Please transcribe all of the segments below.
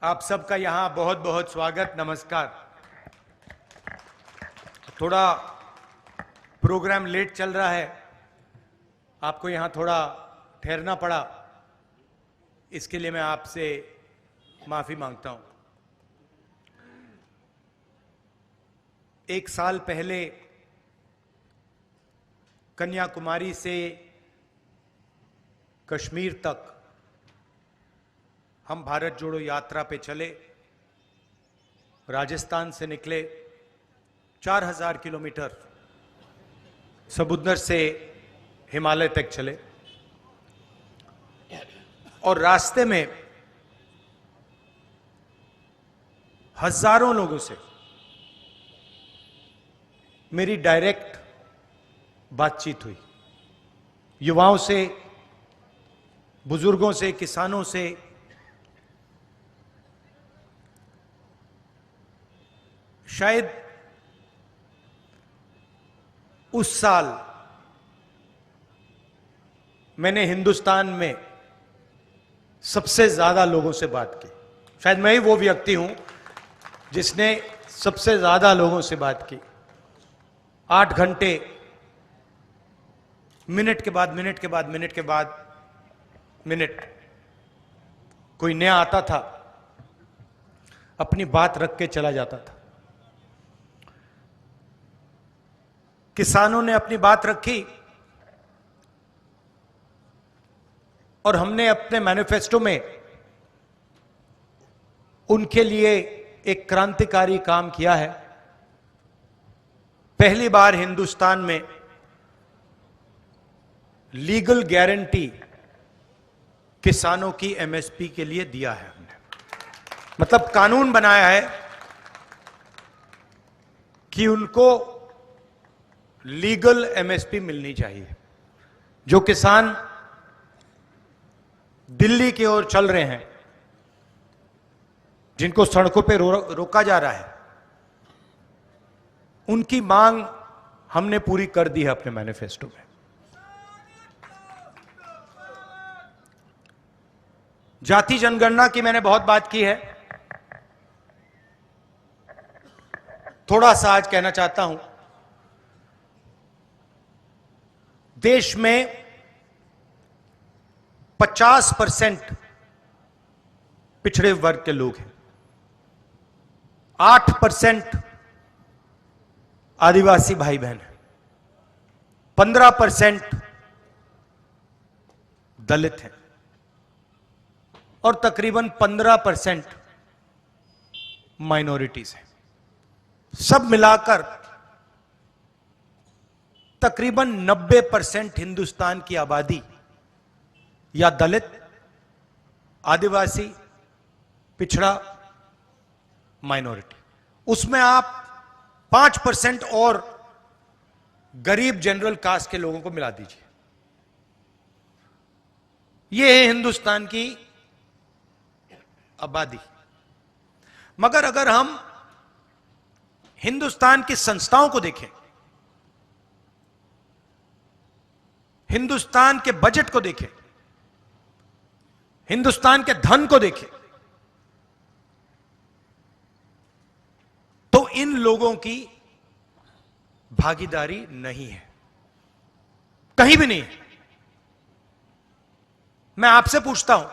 आप सबका यहां बहुत बहुत स्वागत, नमस्कार। थोड़ा प्रोग्राम लेट चल रहा है, आपको यहां थोड़ा ठहरना पड़ा, इसके लिए मैं आपसे माफी मांगता हूं। एक साल पहले कन्याकुमारी से कश्मीर तक हम भारत जोड़ो यात्रा पे चले। राजस्थान से निकले, 4000 किलोमीटर समुद्र से हिमालय तक चले और रास्ते में हजारों लोगों से मेरी डायरेक्ट बातचीत हुई। युवाओं से, बुजुर्गों से, किसानों से, शायद उस साल मैंने हिंदुस्तान में सबसे ज्यादा लोगों से बात की। शायद मैं ही वो व्यक्ति हूं जिसने सबसे ज्यादा लोगों से बात की। 8 घंटे, मिनट के बाद मिनट के बाद मिनट के बाद मिनट, कोई नया आता था, अपनी बात रख के चला जाता था। किसानों ने अपनी बात रखी और हमने अपने मैनिफेस्टो में उनके लिए एक क्रांतिकारी काम किया है। पहली बार हिंदुस्तान में लीगल गारंटी किसानों की एमएसपी के लिए दिया है हमने। मतलब कानून बनाया है कि उनको लीगल एमएसपी मिलनी चाहिए। जो किसान दिल्ली की ओर चल रहे हैं, जिनको सड़कों पे रोका जा रहा है, उनकी मांग हमने पूरी कर दी है अपने मैनिफेस्टो में। जाति जनगणना की मैंने बहुत बात की है। थोड़ा सा आज कहना चाहता हूं। देश में 50% पिछड़े वर्ग के लोग हैं, 8% आदिवासी भाई बहन हैं, 15% दलित हैं और तकरीबन 15% माइनॉरिटीज हैं। सब मिलाकर तकरीबन 90% हिंदुस्तान की आबादी या दलित, आदिवासी, पिछड़ा, माइनॉरिटी। उसमें आप 5% और गरीब जनरल कास्ट के लोगों को मिला दीजिए। यह है हिंदुस्तान की आबादी। मगर अगर हम हिंदुस्तान की संस्थाओं को देखें, हिंदुस्तान के बजट को देखें, हिंदुस्तान के धन को देखें, तो इन लोगों की भागीदारी नहीं है, कहीं भी नहीं है। मैं आपसे पूछता हूं,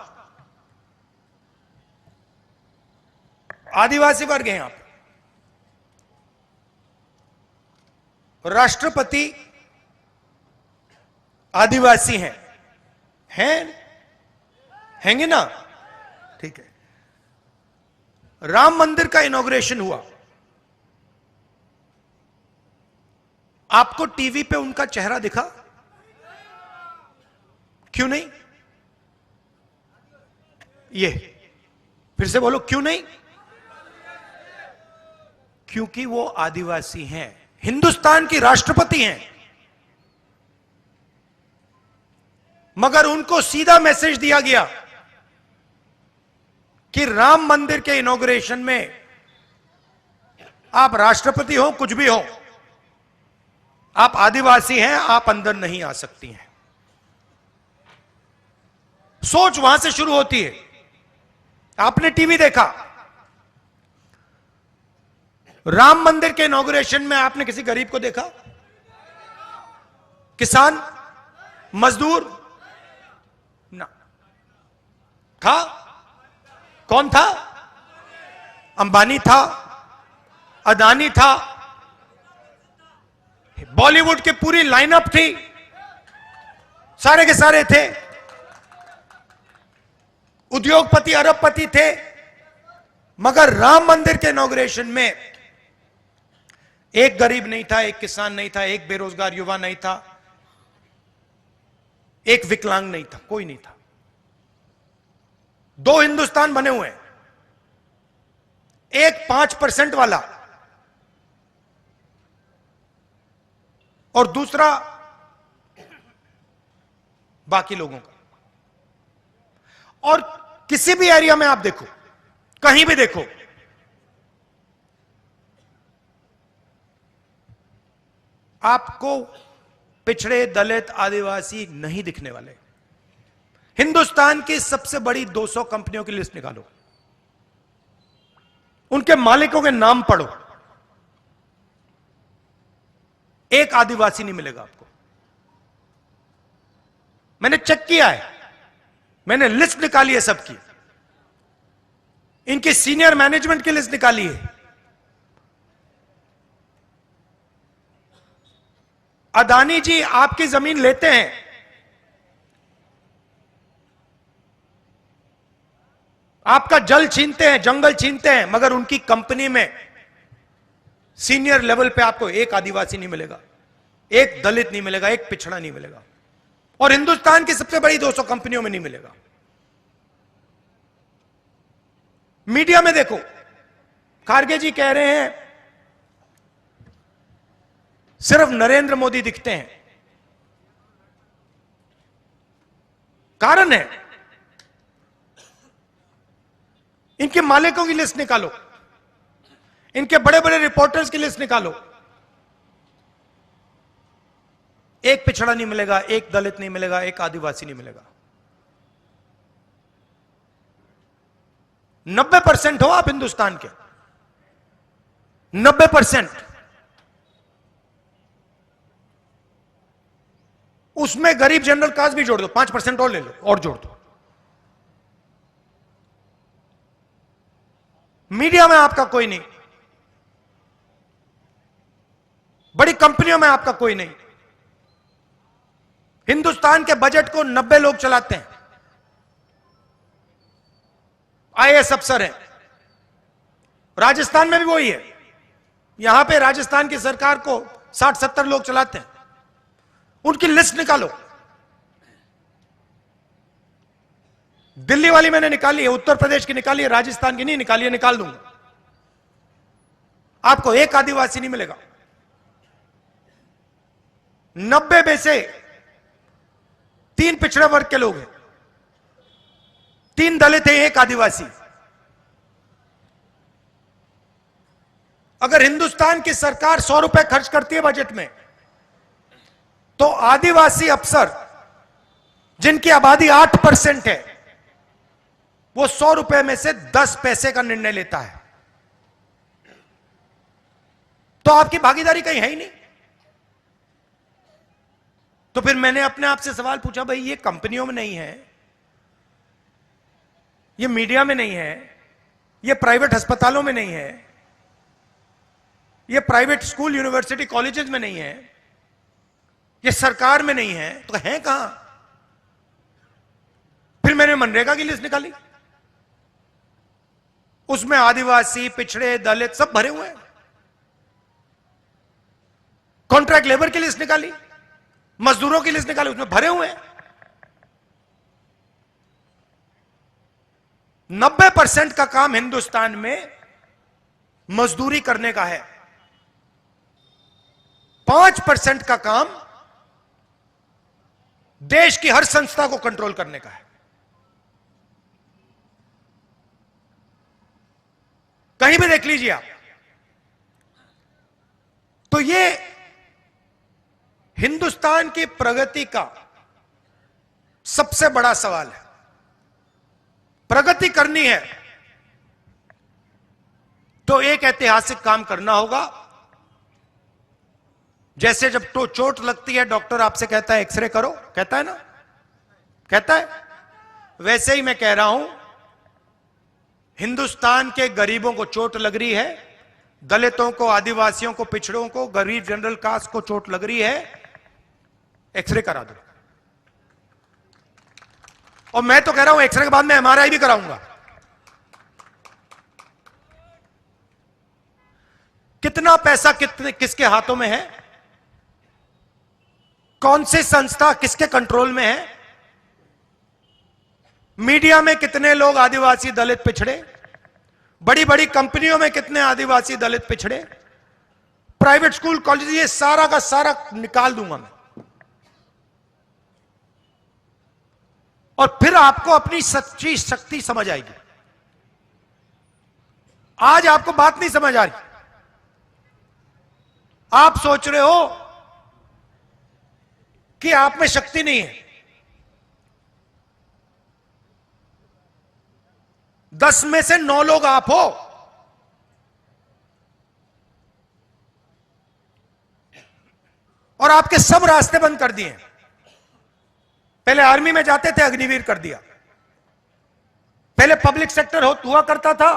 आदिवासी वर्ग हैं आप, राष्ट्रपति आदिवासी हैं हैंगे ना? ठीक है। राम मंदिर का इनॉग्रेशन हुआ, आपको टीवी पे उनका चेहरा दिखा? क्यों नहीं? ये फिर से बोलो, क्यों नहीं? क्योंकि वो आदिवासी हैं, हिंदुस्तान की राष्ट्रपति हैं। मगर उनको सीधा मैसेज दिया गया कि राम मंदिर के इनॉग्रेशन में आप राष्ट्रपति हो, कुछ भी हो, आप आदिवासी हैं, आप अंदर नहीं आ सकती हैं। सोच वहां से शुरू होती है। आपने टीवी देखा, राम मंदिर के इनॉग्रेशन में आपने किसी गरीब को देखा? किसान, मजदूर ना था? कौन था? अंबानी था, अदानी था, बॉलीवुड की पूरी लाइनअप थी, सारे के सारे थे, उद्योगपति अरबपति थे। मगर राम मंदिर के इनॉग्रेशन में एक गरीब नहीं था, एक किसान नहीं था, एक बेरोजगार युवा नहीं था, एक विकलांग नहीं था, कोई नहीं था। दो हिंदुस्तान बने हुए हैं, एक 5% वाला और दूसरा बाकी लोगों का। और किसी भी एरिया में आप देखो, कहीं भी देखो, आपको पिछड़े, दलित, आदिवासी नहीं दिखने वाले। हिंदुस्तान की सबसे बड़ी 200 कंपनियों की लिस्ट निकालो, उनके मालिकों के नाम पढ़ो, एक आदिवासी नहीं मिलेगा आपको। मैंने चेक किया है, मैंने लिस्ट निकाली है सबकी, इनकी सीनियर मैनेजमेंट की लिस्ट निकाली है। अदानी जी आपकी जमीन लेते हैं, आपका जल छीनते हैं, जंगल छीनते हैं, मगर उनकी कंपनी में सीनियर लेवल पे आपको एक आदिवासी नहीं मिलेगा, एक दलित नहीं मिलेगा, एक पिछड़ा नहीं मिलेगा, और हिंदुस्तान की सबसे बड़ी 200 कंपनियों में नहीं मिलेगा। मीडिया में देखो, खारगे जी कह रहे हैं सिर्फ नरेंद्र मोदी दिखते हैं। कारण है, इनके मालिकों की लिस्ट निकालो, इनके बड़े बड़े रिपोर्टर्स की लिस्ट निकालो, एक पिछड़ा नहीं मिलेगा, एक दलित नहीं मिलेगा, एक आदिवासी नहीं मिलेगा। 90% हो आप हिंदुस्तान के, 90%। उसमें गरीब जनरल कास्ट भी जोड़ दो, 5% और ले लो और जोड़ दो। मीडिया में आपका कोई नहीं, बड़ी कंपनियों में आपका कोई नहीं। हिंदुस्तान के बजट को 90 लोग चलाते हैं, आईएएस अफसर हैं। राजस्थान में भी वही है, यहां पे राजस्थान की सरकार को 60-70 लोग चलाते हैं। उनकी लिस्ट निकालो। दिल्ली वाली मैंने निकाली है, उत्तर प्रदेश की निकाली है, राजस्थान की नहीं निकाली है, निकाल दूंगा। आपको एक आदिवासी नहीं मिलेगा। 90 में से 3 पिछड़े वर्ग के लोग हैं, 3 दलित हैं, 1 आदिवासी। अगर हिंदुस्तान की सरकार 100 रुपए खर्च करती है बजट में, तो आदिवासी अफसर जिनकी आबादी 8% है, वो 100 रुपए में से 10 पैसे का निर्णय लेता है। तो आपकी भागीदारी कहीं है ही नहीं। तो फिर मैंने अपने आप से सवाल पूछा, भाई ये कंपनियों में नहीं है, ये मीडिया में नहीं है, ये प्राइवेट अस्पतालों में नहीं है, ये प्राइवेट स्कूल, यूनिवर्सिटी, कॉलेजेस में नहीं है, ये सरकार में नहीं है, तो है कहां? फिर मैंने मनरेगा की लिस्ट निकाली, उसमें आदिवासी, पिछड़े, दलित सब भरे हुए हैं। कॉन्ट्रैक्ट लेबर की लिस्ट निकाली, मजदूरों की लिस्ट निकाली, उसमें भरे हुए हैं। 90% का काम हिंदुस्तान में मजदूरी करने का है, 5% का काम देश की हर संस्था को कंट्रोल करने का है। कहीं भी देख लीजिए आप। तो ये हिंदुस्तान की प्रगति का सबसे बड़ा सवाल है। प्रगति करनी है तो एक ऐतिहासिक काम करना होगा। जैसे जब तो चोट लगती है डॉक्टर आपसे कहता है एक्सरे करो, कहता है ना, कहता है, वैसे ही मैं कह रहा हूं हिंदुस्तान के गरीबों को चोट लग रही है, दलितों को, आदिवासियों को, पिछड़ों को, गरीब जनरल कास्ट को चोट लग रही है, एक्सरे करा दो। और मैं तो कह रहा हूं एक्सरे के बाद मैं एमआरआई भी कराऊंगा। कितना पैसा किसके हाथों में है, कौन सी संस्था किसके कंट्रोल में है, मीडिया में कितने लोग आदिवासी दलित पिछड़े, बड़ी बड़ी कंपनियों में कितने आदिवासी दलित पिछड़े, प्राइवेट स्कूल कॉलेज, ये सारा का सारा निकाल दूंगा मैं। और फिर आपको अपनी सच्ची शक्ति समझ आएगी। आज आपको बात नहीं समझ आ रही, आप सोच रहे हो कि आप में शक्ति नहीं है। 10 में से 9 लोग आप हो। और आपके सब रास्ते बंद कर दिए। पहले आर्मी में जाते थे, अग्निवीर कर दिया। पहले पब्लिक सेक्टर हुआ करता था,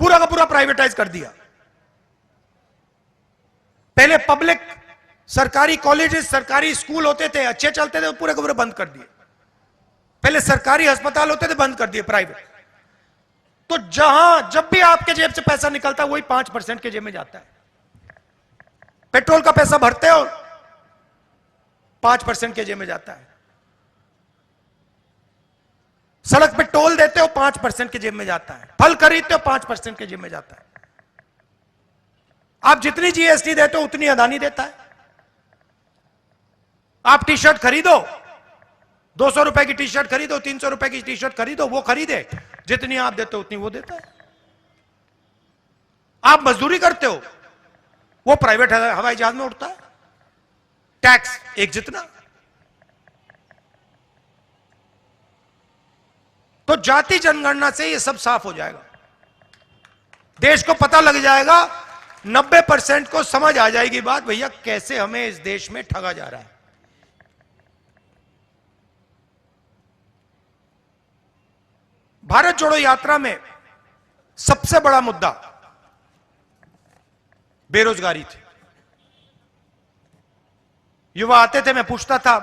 पूरा का पूरा प्राइवेटाइज कर दिया। पहले पब्लिक सरकारी कॉलेजेस, सरकारी स्कूल होते थे, अच्छे चलते थे, पूरे के पूरे बंद कर दिए। पहले सरकारी अस्पताल होते थे, बंद कर दिए प्राइवेट। तो जब भी आपके जेब से पैसा निकलता है वही 5% के जेब में जाता है। पेट्रोल का पैसा भरते हो, 5% के जेब में जाता है। सड़क पे टोल देते हो, 5% के जेब में जाता है। फल खरीदते हो, 5% के जेब में जाता है। आप जितनी जीएसटी देते हो उतनी अदानी देता है। आप टी शर्ट खरीदो, 200 रुपए की टी शर्ट खरीदो, 300 रुपए की टी शर्ट खरीदो, वो खरीदे, जितनी आप देते हो उतनी वो देता है। आप मजदूरी करते हो, वो प्राइवेट हवाई जहाज में उड़ता है, टैक्स एक जितना। तो जाति जनगणना से ये सब साफ हो जाएगा। देश को पता लग जाएगा, 90% को समझ आ जाएगी बात, भैया कैसे हमें इस देश में ठगा जा रहा है। भारत जोड़ो यात्रा में सबसे बड़ा मुद्दा बेरोजगारी थी। युवा आते थे, मैं पूछता था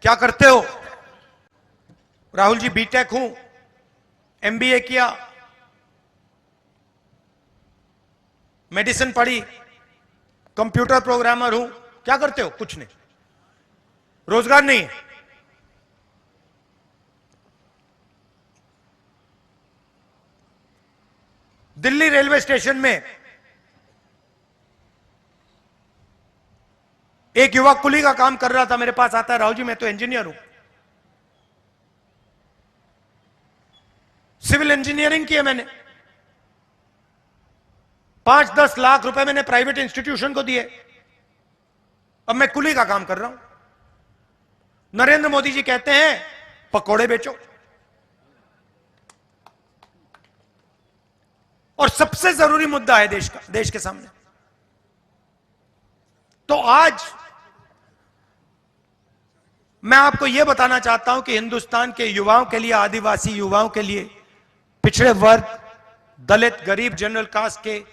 क्या करते हो? राहुल जी बीटेक हूं, एमबीए किया, मेडिसिन पढ़ी, कंप्यूटर प्रोग्रामर हूं। क्या करते हो? कुछ नहीं, रोजगार नहीं है। दिल्ली रेलवे स्टेशन में एक युवा कुली का काम कर रहा था, मेरे पास आता है, राहुल जी मैं तो इंजीनियर हूं, सिविल इंजीनियरिंग की है मैंने, 5-10 लाख रुपए मैंने प्राइवेट इंस्टीट्यूशन को दिए, अब मैं कुली का काम कर रहा हूं। नरेंद्र मोदी जी कहते हैं पकोड़े बेचो। और सबसे जरूरी मुद्दा है देश के सामने। तो आज मैं आपको यह बताना चाहता हूं कि हिंदुस्तान के युवाओं के लिए, आदिवासी युवाओं के लिए, पिछड़े वर्ग, दलित, गरीब, जनरल कास्ट के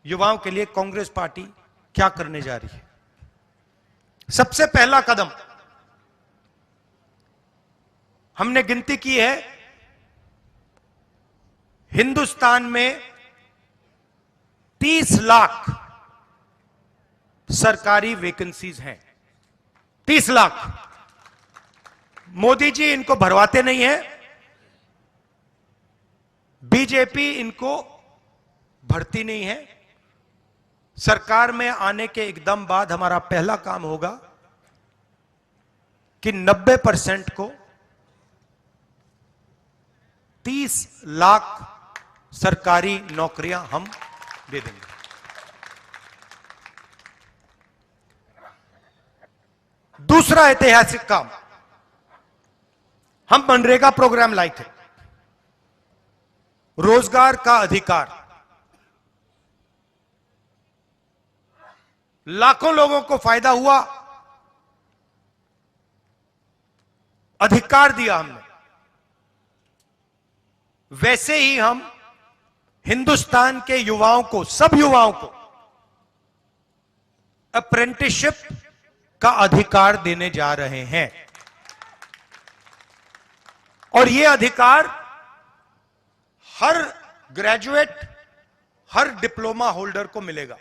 युवाओं के लिए कांग्रेस पार्टी क्या करने जा रही है। सबसे पहला कदम हमने गिनती की है, हिंदुस्तान में 30 लाख सरकारी वैकेंसीज हैं। 30 लाख। मोदी जी इनको भरवाते नहीं है, बीजेपी इनको भरती नहीं है। सरकार में आने के एकदम बाद हमारा पहला काम होगा कि 90% को 30 लाख सरकारी नौकरियां हम दे देंगे। दूसरा ऐतिहासिक काम, हम मनरेगा प्रोग्राम लाए थे। रोजगार का अधिकार, लाखों लोगों को फायदा हुआ, अधिकार दिया हमने। वैसे ही हम हिंदुस्तान के युवाओं को, सब युवाओं को अप्रेंटिसशिप का अधिकार देने जा रहे हैं। और यह अधिकार हर ग्रेजुएट, हर डिप्लोमा होल्डर को मिलेगा।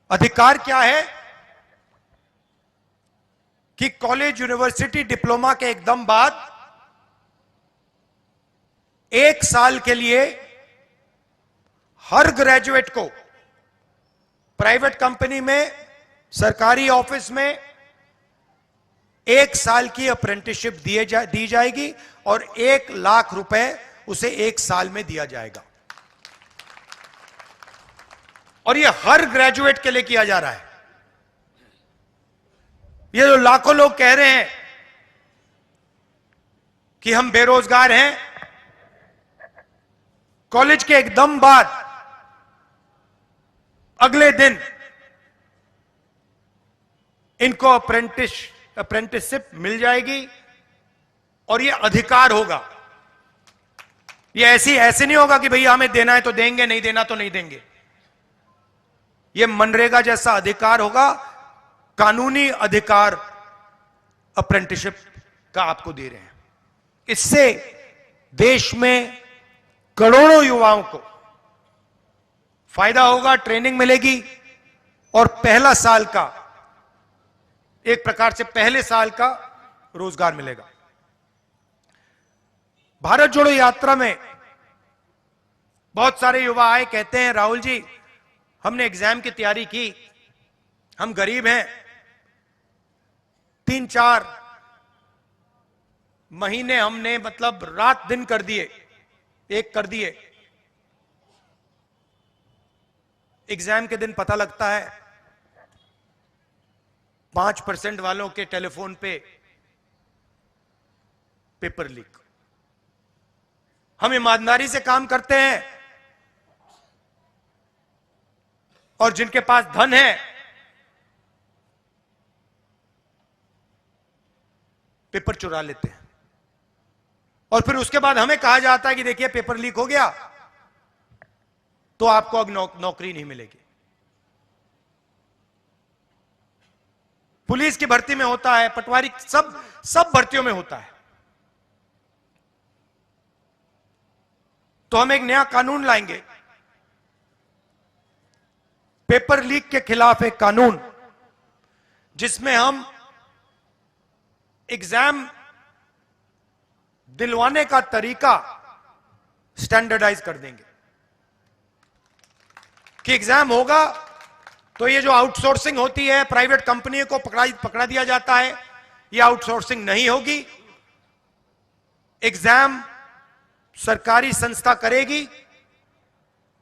अधिकार क्या है कि कॉलेज, यूनिवर्सिटी, डिप्लोमा के एकदम बाद 1 साल के लिए हर ग्रेजुएट को प्राइवेट कंपनी में, सरकारी ऑफिस में 1 साल की अप्रेंटिसशिप दी जाएगी और 1 लाख रुपए उसे 1 साल में दिया जाएगा। और यह हर ग्रेजुएट के लिए किया जा रहा है। ये जो लाखों लोग कह रहे हैं कि हम बेरोजगार हैं, कॉलेज के एकदम बाद अगले दिन इनको अप्रेंटिसशिप मिल जाएगी और यह अधिकार होगा। यह ऐसे नहीं होगा कि भैया हमें देना है तो देंगे, नहीं देना तो नहीं देंगे। यह मनरेगा जैसा अधिकार होगा, कानूनी अधिकार अप्रेंटिसशिप का आपको दे रहे हैं। इससे देश में करोड़ों युवाओं को फायदा होगा, ट्रेनिंग मिलेगी और पहला साल का, एक प्रकार से पहले साल का रोजगार मिलेगा। भारत जोड़ो यात्रा में बहुत सारे युवा आए, कहते हैं राहुल जी हमने एग्जाम की तैयारी की, हम गरीब हैं, 3-4 महीने हमने मतलब रात दिन कर दिए, एक कर दिए। एग्जाम के दिन पता लगता है 5% वालों के टेलीफोन पे पेपर लीक। हम ईमानदारी से काम करते हैं और जिनके पास धन है पेपर चुरा लेते हैं और फिर उसके बाद हमें कहा जाता है कि देखिए पेपर लीक हो गया तो आपको अब नौकरी नहीं मिलेगी। पुलिस की भर्ती में होता है, पटवारी, सब भर्तियों में होता है। तो हम एक नया कानून लाएंगे, पेपर लीक के खिलाफ एक कानून, जिसमें हम एग्जाम दिलवाने का तरीका स्टैंडर्डाइज कर देंगे कि एग्जाम होगा तो ये जो आउटसोर्सिंग होती है, प्राइवेट कंपनियों को पकड़ा दिया जाता है, ये आउटसोर्सिंग नहीं होगी। एग्जाम सरकारी संस्था करेगी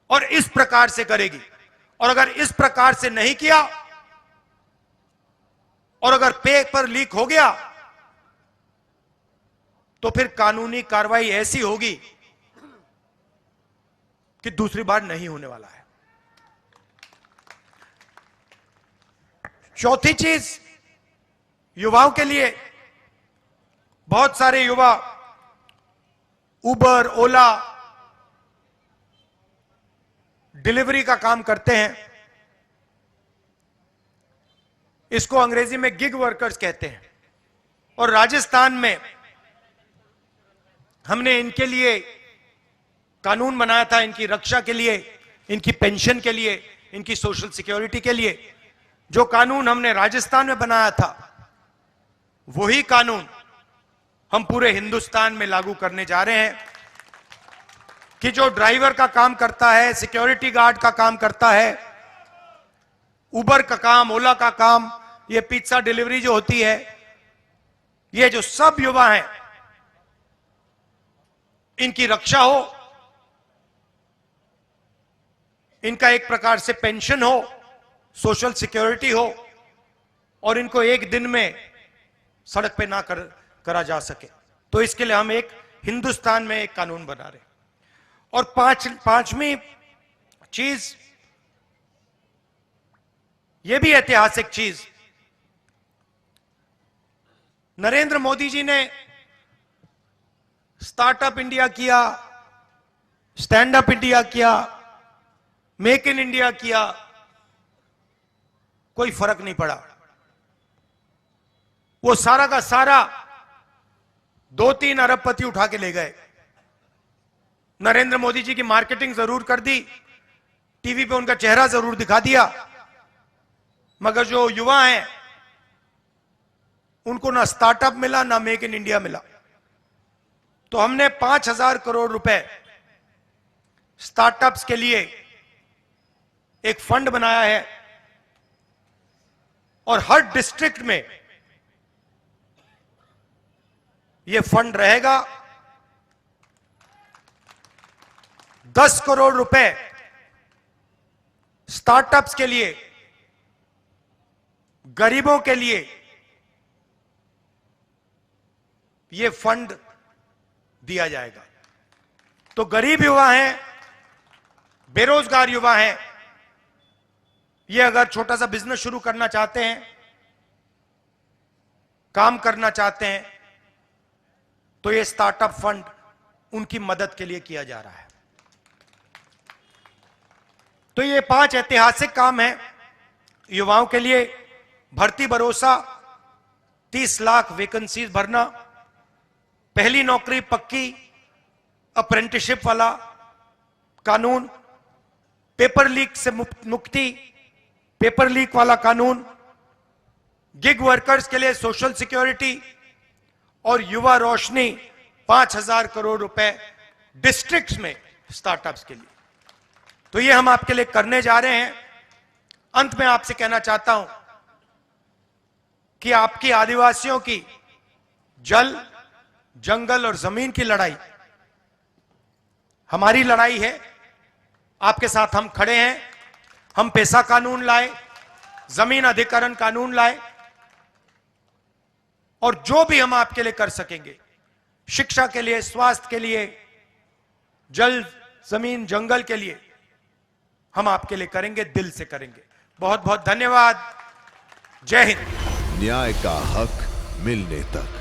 और इस प्रकार से करेगी। और अगर इस प्रकार से नहीं किया और अगर पेपर लीक हो गया तो फिर कानूनी कार्रवाई ऐसी होगी कि दूसरी बार नहीं होने वाला है। चौथी चीज, युवाओं के लिए बहुत सारे युवा उबर, ओला, डिलीवरी का काम करते हैं। इसको अंग्रेजी में गिग वर्कर्स कहते हैं। और राजस्थान में हमने इनके लिए कानून बनाया था, इनकी रक्षा के लिए, इनकी पेंशन के लिए, इनकी सोशल सिक्योरिटी के लिए। जो कानून हमने राजस्थान में बनाया था वही कानून हम पूरे हिंदुस्तान में लागू करने जा रहे हैं कि जो ड्राइवर का काम करता है, सिक्योरिटी गार्ड का काम करता है, उबर का काम, ओला का काम, ये पिज्जा डिलीवरी जो होती है, ये जो सब युवा हैं इनकी रक्षा हो, इनका एक प्रकार से पेंशन हो, सोशल सिक्योरिटी हो और इनको एक दिन में सड़क पे ना करा जा सके। तो इसके लिए हम एक हिंदुस्तान में एक कानून बना रहे हैं। और पांचवी चीज, यह भी ऐतिहासिक चीज, नरेंद्र मोदी जी ने स्टार्टअप इंडिया किया, स्टैंड अप इंडिया किया, मेक इन इंडिया किया, कोई फर्क नहीं पड़ा। वो सारा का सारा 2-3 अरबपति उठा के ले गए। नरेंद्र मोदी जी की मार्केटिंग जरूर कर दी, टीवी पे उनका चेहरा जरूर दिखा दिया, मगर जो युवा हैं उनको ना स्टार्टअप मिला ना मेक इन इंडिया मिला। तो हमने 5,000 करोड़ रुपए स्टार्टअप्स के लिए एक फंड बनाया है और हर डिस्ट्रिक्ट में यह फंड रहेगा। 10 करोड़ रुपए स्टार्टअप्स के लिए, गरीबों के लिए यह फंड दिया जाएगा। तो गरीब युवा हैं, बेरोजगार युवा हैं, ये अगर छोटा सा बिजनेस शुरू करना चाहते हैं, काम करना चाहते हैं, तो ये स्टार्टअप फंड उनकी मदद के लिए किया जा रहा है। तो ये 5 ऐतिहासिक काम हैं युवाओं के लिए। भर्ती भरोसा, 30 लाख वैकेंसीज भरना, पहली नौकरी पक्की, अप्रेंटिसशिप वाला कानून, पेपर लीक से मुक्ति, पेपर लीक वाला कानून, गिग वर्कर्स के लिए सोशल सिक्योरिटी और युवा रोशनी, 5,000 करोड़ रुपए डिस्ट्रिक्ट्स में स्टार्टअप्स के लिए। तो ये हम आपके लिए करने जा रहे हैं। अंत में आपसे कहना चाहता हूं कि आपकी आदिवासियों की जल, जंगल और जमीन की लड़ाई हमारी लड़ाई है। आपके साथ हम खड़े हैं। हम पैसा कानून लाए, जमीन अधिकरण कानून लाए, और जो भी हम आपके लिए कर सकेंगे, शिक्षा के लिए, स्वास्थ्य के लिए, जल, जमीन, जंगल के लिए, हम आपके लिए करेंगे, दिल से करेंगे। बहुत बहुत धन्यवाद। जय हिंद। न्याय का हक मिलने तक।